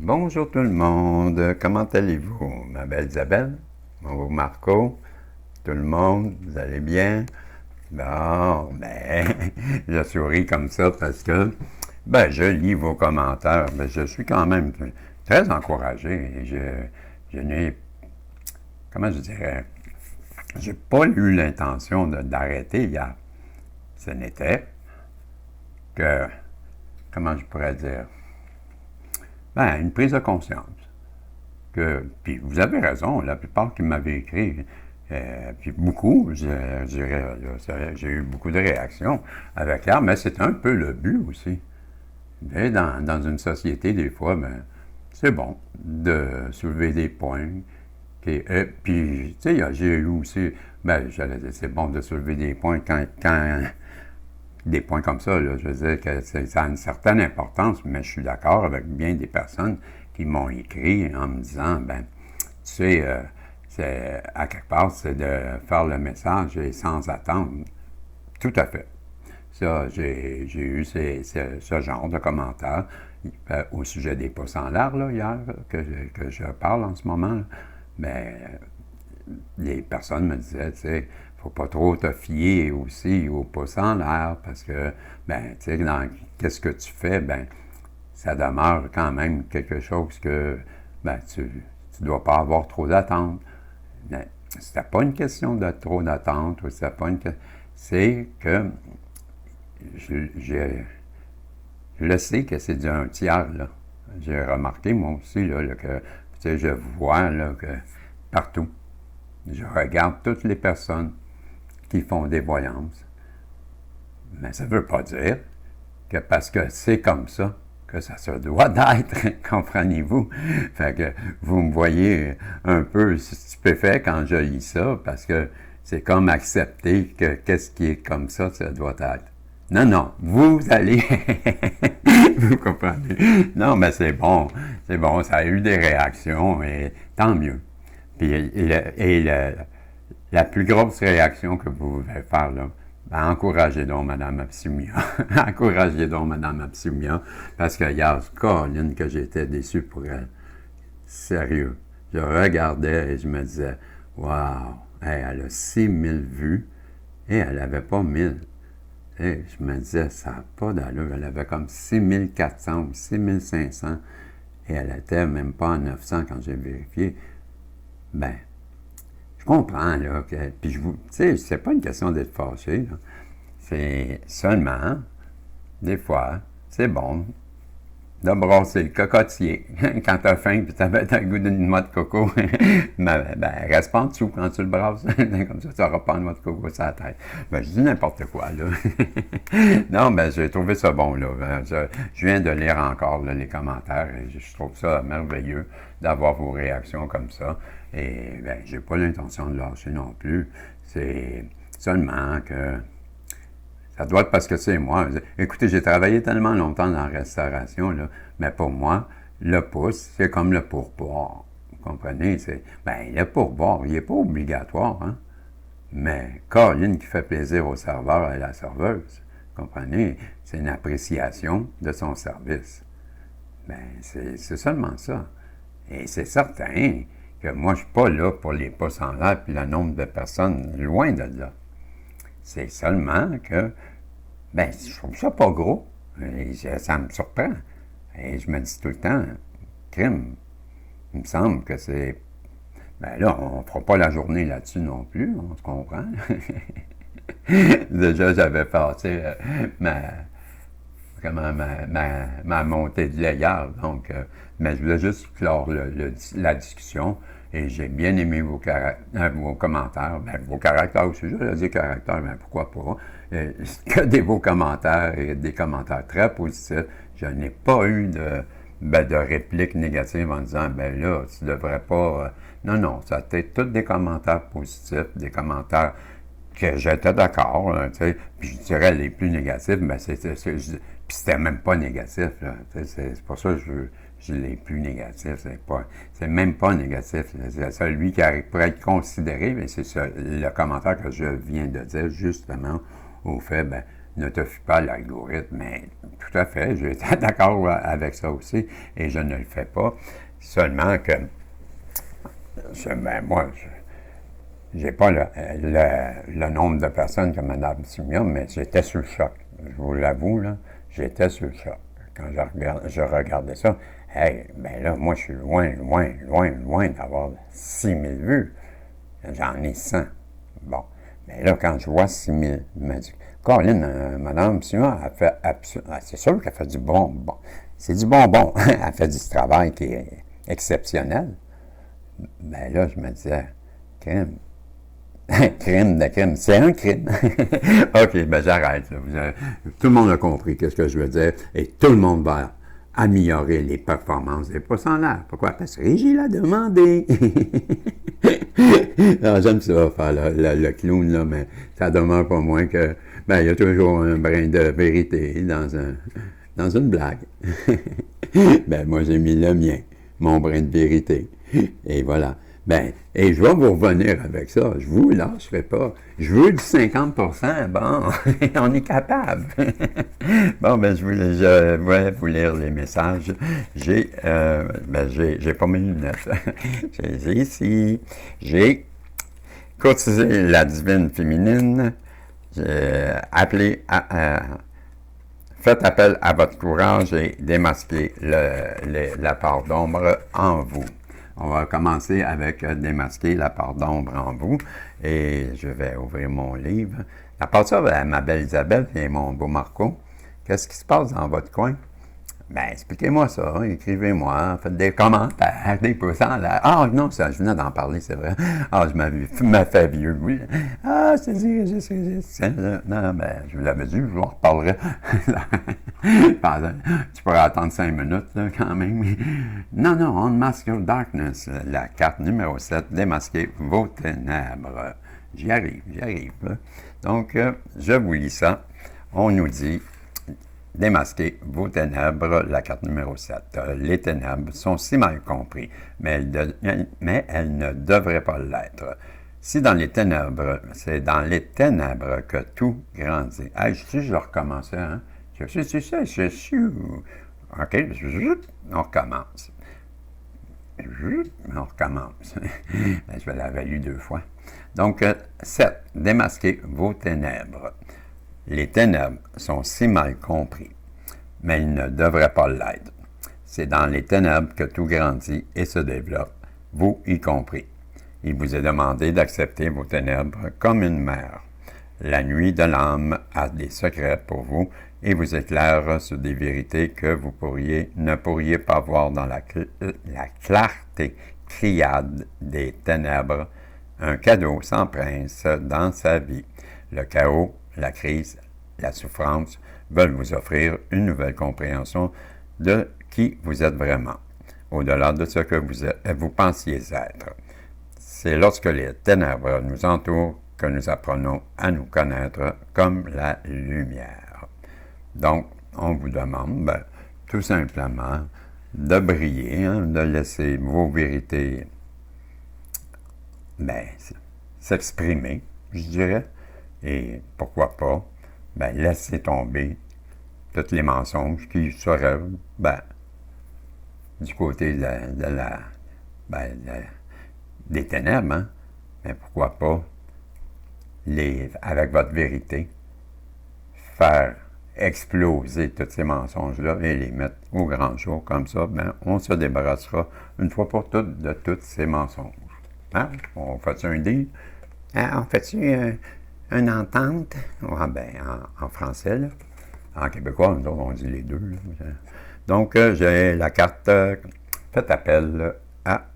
Bonjour tout le monde, comment allez-vous? Ma belle Isabelle, mon beau Marco, tout le monde, vous allez bien? Bon, je souris comme ça parce que, je lis vos commentaires, je suis quand même très encouragé. Je n'ai, comment je dirais, j'ai pas eu l'intention d'arrêter hier. Ce n'était que, comment je pourrais dire, une prise de conscience. Puis vous avez raison, la plupart qui m'avaient écrit, puis beaucoup, je dirais, j'ai eu beaucoup de réactions avec elle, mais c'est un peu le but aussi. Et dans une société, des fois, c'est bon de soulever des points. Puis, tu sais, j'ai eu aussi, j'allais dire, c'est bon de soulever des points quand des points comme ça, là, je veux dire que ça a une certaine importance, mais je suis d'accord avec bien des personnes qui m'ont écrit en me disant, tu sais, à quelque part, c'est de faire le message et sans attendre. Tout à fait. Ça, j'ai eu ce genre de commentaires au sujet des pouces en l'air, là, hier, que je parle en ce moment. Là. Mais les personnes me disaient, tu sais, faut pas trop te fier aussi aux pouces en l'air parce que, tu sais, qu'est-ce que tu fais, ça demeure quand même quelque chose que, tu dois pas avoir trop d'attente. C'était pas une question de trop d'attente, ou c'était pas une c'est que je le sais que c'est d'un tiers, là. J'ai remarqué, moi aussi, là, que, tu sais, je vois, là, que partout, je regarde toutes les personnes qui font des voyances. Mais ça ne veut pas dire que parce que c'est comme ça, que ça se doit d'être, comprenez-vous? Fait que vous me voyez un peu stupéfait quand je lis ça, parce que c'est comme accepter que qu'est-ce qui est comme ça doit être. Non, non, vous allez... vous comprenez? Non, mais c'est bon, ça a eu des réactions, et tant mieux. Puis, la plus grosse réaction que vous pouvez faire, là, encouragez donc Mme Absumia. Encouragez donc Mme Absumia, parce que hier, Caroline, que j'étais déçu pour elle. Sérieux. Je regardais et je me disais, waouh, hey, elle a 6000 vues et elle n'avait pas 1000. Et je me disais, ça n'a pas d'allure. Elle avait comme 6400 ou 6500 et elle était même pas à 900 quand j'ai vérifié. Je comprends, là, puis tu sais, c'est pas une question d'être fâché, là. C'est seulement, des fois, c'est bon de brasser le cocotier. Quand t'as faim et t'as le goût d'une noix de coco, reste pas en dessous quand tu le brasses. Comme ça, tu n'auras pas une noix de coco sur la tête. Je dis n'importe quoi, là. Non, j'ai trouvé ça bon, là. Je viens de lire encore là, les commentaires et je trouve ça merveilleux d'avoir vos réactions comme ça. Et j'ai pas l'intention de lâcher non plus. C'est seulement que ça doit être parce que c'est moi. Écoutez, j'ai travaillé tellement longtemps dans la restauration, là, mais pour moi, le pouce, c'est comme le pourboire. Vous comprenez? Le pourboire, il n'est pas obligatoire, hein? Mais Caroline qui fait plaisir au serveur et à la serveuse, vous comprenez? C'est une appréciation de son service. C'est seulement ça. Et c'est certain que moi, je ne suis pas là pour les pouces en l'air puis le nombre de personnes loin de là. C'est seulement que, je trouve ça pas gros. Et ça me surprend. Et je me dis tout le temps, crime, il me semble que c'est... là, on ne fera pas la journée là-dessus non plus, on se comprend. Déjà, j'avais passé ma montée de lait hier, donc... mais je voulais juste clore la discussion. Et j'ai bien aimé vos commentaires. Vos caractères aussi, je vais dire caractères, pourquoi pas. Que des beaux commentaires et des commentaires très positifs. Je n'ai pas eu de répliques négatives en disant, là, tu devrais pas... Non, ça a été tous des commentaires positifs, des commentaires que j'étais d'accord, tu sais. Puis je dirais les plus négatifs, puis c'était même pas négatif, là. C'est pour ça que je les plus négatifs, c'est même pas négatif. C'est celui qui pourrait être considéré, mais c'est le commentaire que je viens de dire, justement, au fait, ne te fie pas à l'algorithme. Mais tout à fait, j'étais d'accord avec ça aussi, et je ne le fais pas. Seulement que, moi, j'ai pas le nombre de personnes que Mme Simia, mais j'étais sous le choc. Je vous l'avoue, là, j'étais sous le choc. Quand je regardais ça, hey, ben là, moi, je suis loin, loin, loin, loin d'avoir 6000 vues. J'en ai 100. Bon. Mais là, quand je vois 6000, je me dis, Colin, Mme Simia, elle fait c'est sûr qu'elle fait du bon. C'est du bonbon. Elle fait du travail qui est exceptionnel. Ben là, je me disais, crime. Crime de crime. C'est un crime. OK, ben j'arrête. Tout le monde a compris ce que je veux dire. Et tout le monde va améliorer les performances des pouces en l'air. Pourquoi? Parce que Régie l'a demandé. Alors, j'aime ça, faire le clown, là, mais ça demeure pas moins que, ben, il y a toujours un brin de vérité dans une blague. Ben, moi, j'ai mis le mien, mon brin de vérité. Et voilà. Ben, et je vais vous revenir avec ça. Je vous lâcherai pas. Je veux du 50%. Bon, on est capable. Bon, ben, je voulais vous lire les messages. J'ai pas mes lunettes. J'ai ici. J'ai courtisé la divine féminine. J'ai appelé faites appel à votre courage et démasquez la part d'ombre en vous. On va commencer avec démasquer la part d'ombre en vous. Et je vais ouvrir mon livre. À part ça, ma belle Isabelle et mon beau Marco, qu'est-ce qui se passe dans votre coin? Ben, expliquez-moi ça, écrivez-moi, faites des commentaires, des pouces en l'air. Ah, non, ça, je venais d'en parler, c'est vrai. Ah, je m'avais fait vieux, oui. Ah, c'est non, ben, je vous l'avais dit, je vous en reparlerai. Tu pourrais attendre 5 minutes, là, quand même. Non, Unmask Your Darkness, la carte numéro 7, démasquez vos ténèbres. J'y arrive. Là. Donc, je vous lis ça. On nous dit... Démasquez vos ténèbres, la carte numéro 7. Les ténèbres sont si mal compris, mais elles ne devraient pas l'être. Si dans les ténèbres, c'est dans les ténèbres que tout grandit. Hey, je recommençais, hein? Je suis. OK, on recommence. On recommence. Ben, je l'avais lu 2 fois. Donc, 7. Démasquez vos ténèbres. Les ténèbres sont si mal compris, mais ils ne devraient pas l'être. C'est dans les ténèbres que tout grandit et se développe, vous y compris. Il vous est demandé d'accepter vos ténèbres comme une mère. La nuit de l'âme a des secrets pour vous et vous éclaire sur des vérités que vous ne pourriez pas voir dans la clarté criade des ténèbres. Un cadeau sans prince dans sa vie. Le chaos, la crise, la souffrance veulent vous offrir une nouvelle compréhension de qui vous êtes vraiment, au-delà de ce que vous pensiez être. C'est lorsque les ténèbres nous entourent que nous apprenons à nous connaître comme la lumière. Donc, on vous demande, tout simplement, de briller, hein, de laisser vos vérités s'exprimer, je dirais. Et pourquoi pas, laisser tomber tous les mensonges qui seraient, du côté des ténèbres, hein? Mais pourquoi pas, avec votre vérité, faire exploser tous ces mensonges-là et les mettre au grand jour. Comme ça, on se débarrassera une fois pour toutes de tous ces mensonges. Hein? On fait-tu un deal? On fait-tu une entente? En français, là. En québécois, nous autres, on dit les deux. Là. Donc, j'ai la carte faites appel à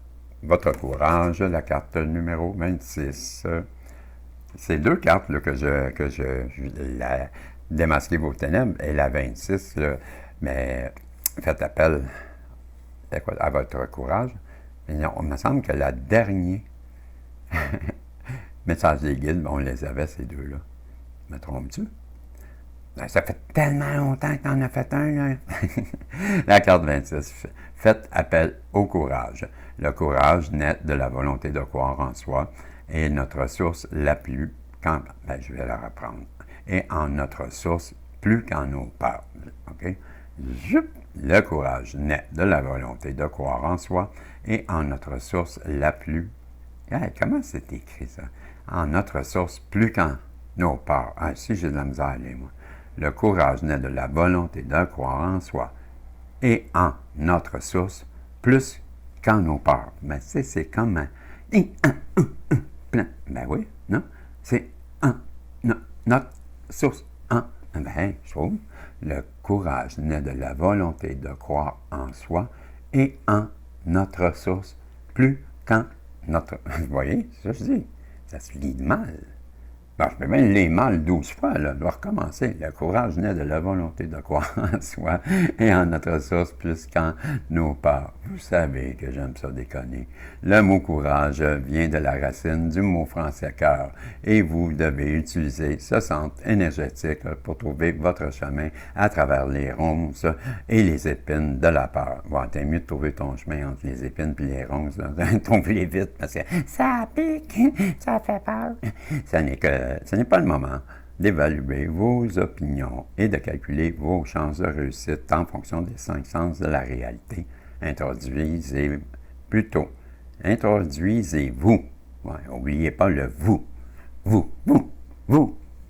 votre courage, la carte numéro 26. C'est 2 cartes là, que je démasquer vos ténèbres et la 26, là, mais faites appel à votre courage. Mais non, il me semble que la dernière message des guides, on les avait, ces deux-là. Me trompes-tu? Ça fait tellement longtemps que tu en as fait un, là. La carte 26. Faites appel au courage. Le courage naît de la volonté de croire en soi et notre source la plus... je vais la reprendre. et en notre source plus qu'en nos peurs. OK? Le courage naît de la volonté de croire en soi et en notre source la plus... Hey, comment c'est écrit ça? En notre source plus qu'en nos peurs. Ah, si j'ai de la misère à lire, moi. Le courage naît de la volonté de croire en soi et en notre source plus qu'en nos peurs. Mais c'est comme un... plein. Ben oui, non? C'est notre source. Ben, je trouve. Le courage naît de la volonté de croire en soi et en notre source plus qu'en notre... Vous voyez, ça je dis. Ça se lit mal. Bon, je peux bien le lire mal 12 fois, là. Je dois recommencer. Le courage naît de la volonté de croire en soi et en notre source plus qu'en nos peurs. Vous savez que j'aime ça déconner. Le mot courage vient de la racine du mot français cœur et vous devez utiliser ce centre énergétique pour trouver votre chemin à travers les ronces et les épines de la peur. Bon, t'es mieux de trouver ton chemin entre les épines et les ronces. Trouve-les vite parce que ça pique, ça fait peur. Ce n'est pas le moment d'évaluer vos opinions et de calculer vos chances de réussite en fonction des 5 sens de la réalité. Introduisez-vous. Ouais, n'oubliez pas le vous. Vous.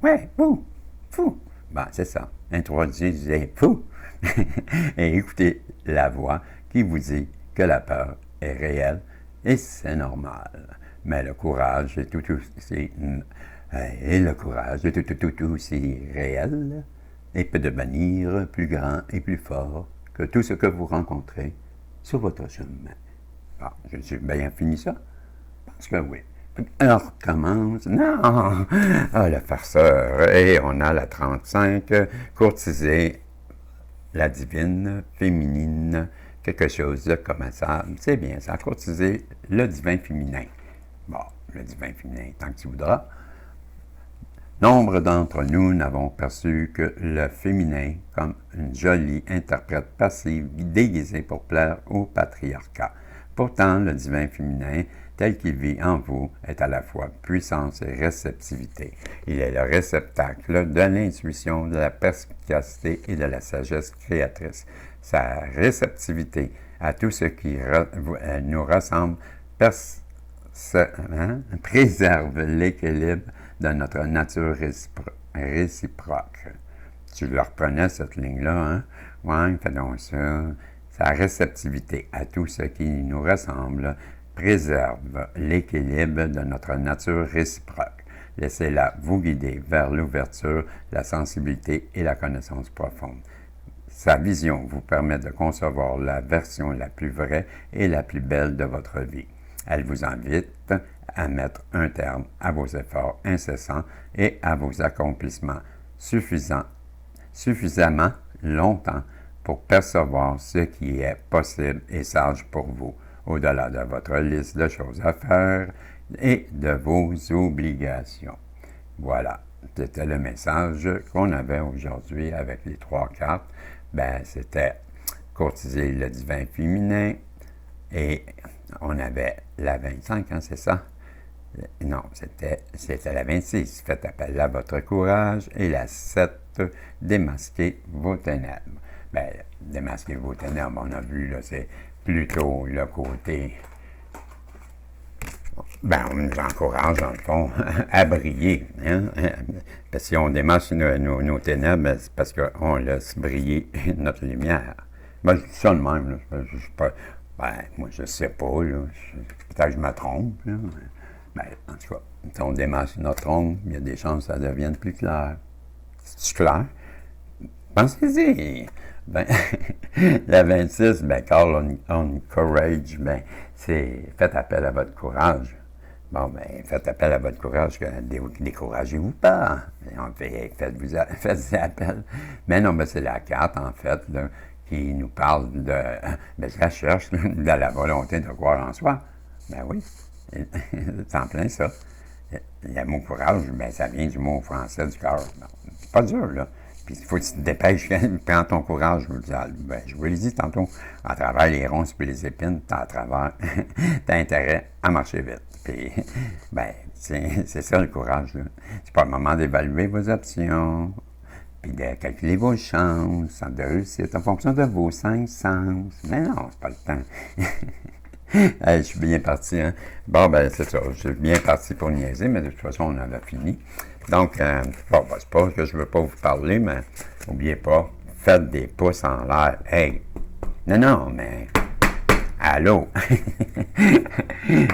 Ouais, vous. Ben, c'est ça. Introduisez-vous. Et écoutez la voix qui vous dit que la peur est réelle et c'est normal. Mais le courage est tout aussi réel et peut devenir plus grand et plus fort que tout ce que vous rencontrez sur votre chemin. Ah, j'ai bien fini ça? Parce que oui. Alors, commence. Non! Ah, le farceur. Et on a la 35. Courtiser la divine, féminine, quelque chose de comme ça. C'est bien ça. Courtiser le divin féminin. Bon, le divin féminin, tant que tu voudras. Nombre d'entre nous n'avons perçu que le féminin comme une jolie interprète passive déguisée pour plaire au patriarcat. Pourtant, le divin féminin, tel qu'il vit en vous, est à la fois puissance et réceptivité. Il est le réceptacle de l'intuition, de la perspicacité et de la sagesse créatrice. Sa réceptivité à tout ce qui nous ressemble préserve l'équilibre de notre nature réciproque. Tu le reprenais, cette ligne-là, hein? Ouais, fais donc ça. Sa réceptivité à tout ce qui nous ressemble préserve l'équilibre de notre nature réciproque. Laissez-la vous guider vers l'ouverture, la sensibilité et la connaissance profonde. Sa vision vous permet de concevoir la version la plus vraie et la plus belle de votre vie. Elle vous invite à mettre un terme à vos efforts incessants et à vos accomplissements suffisamment longtemps pour percevoir ce qui est possible et sage pour vous, au-delà de votre liste de choses à faire et de vos obligations. Voilà, c'était le message qu'on avait aujourd'hui avec les 3 cartes. Ben, c'était courtiser le divin féminin et on avait la 25, hein, c'est ça? Non, c'était la 26. Faites appel à votre courage. Et la 7, démasquer vos ténèbres. Bien, démasquer vos ténèbres, on a vu, là, c'est plutôt le côté... Ben, on nous encourage, dans le fond, à briller. Hein? Parce que si on démasque nos ténèbres, c'est parce qu'on laisse briller notre lumière. Ben, je dis ça de même, là. Moi, je sais pas, là. Peut-être que je me trompe, là. Ben, en tout cas, si on démasque notre ombre, il y a des chances que ça devienne plus clair. C'est clair? Pensez-y. Ben, la 26, ben, call on courage, ben, c'est faites appel à votre courage. Bon, ben, faites appel à votre courage, découragez-vous pas. Faites appel. Mais non, ben, c'est la carte, en fait, là, qui nous parle de la recherche, de la volonté de croire en soi. Ben oui. C'est en plein ça. Le mot courage, ben, ça vient du mot français du cœur. C'est pas dur, là. Puis il faut que tu te dépêches, prends ton courage. Je vous l'ai dit tantôt, à travers les ronces et les épines, t'as intérêt à marcher vite. Puis, ben, c'est ça le courage, là. C'est pas le moment d'évaluer vos options, puis de calculer vos chances de réussite en fonction de vos 5 sens. Mais non, c'est pas le temps. Hey, je suis bien parti, hein? Bon, ben, c'est ça. Je suis bien parti pour niaiser, mais de toute façon, on en a fini. Donc, bon, ben, c'est pas que je veux pas vous parler, mais n'oubliez pas, faites des pouces en l'air. Hey! Non, mais... Allô?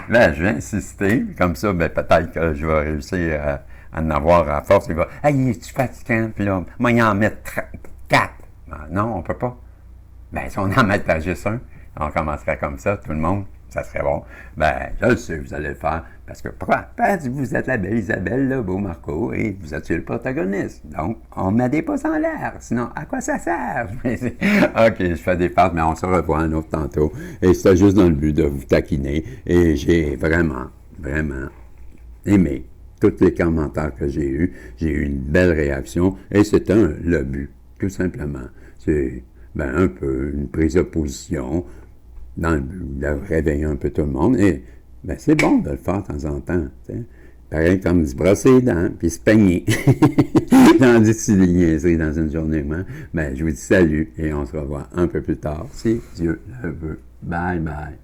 Ben, je vais insister. Comme ça, ben, peut-être que je vais réussir à en avoir à force. Il va, hey, es-tu fatiguant? Puis là, moi, il en met 4. Non, on peut pas. Ben, si on en mettait juste un, on commencerait comme ça, tout le monde, ça serait bon. Ben, je le sais, vous allez le faire. Parce que pourquoi? Parce que vous êtes la belle Isabelle, le beau Marco, et vous êtes le protagoniste. Donc, on met des pouces en l'air. Sinon, à quoi ça sert? OK, je fais des parts, mais on se revoit un autre tantôt. Et c'était juste dans le but de vous taquiner. Et j'ai vraiment aimé tous les commentaires que j'ai eus. J'ai eu une belle réaction. Et c'était le but, tout simplement. C'est un peu une prise de position dans le but de réveiller un peu tout le monde. Et c'est bon de le faire de temps en temps. T'sais. Pareil comme se brosser les dents, puis se peigner. J'en dis si des niaiseries dans une journée. Je vous dis salut et on se revoit un peu plus tard, si Dieu le veut. Bye bye.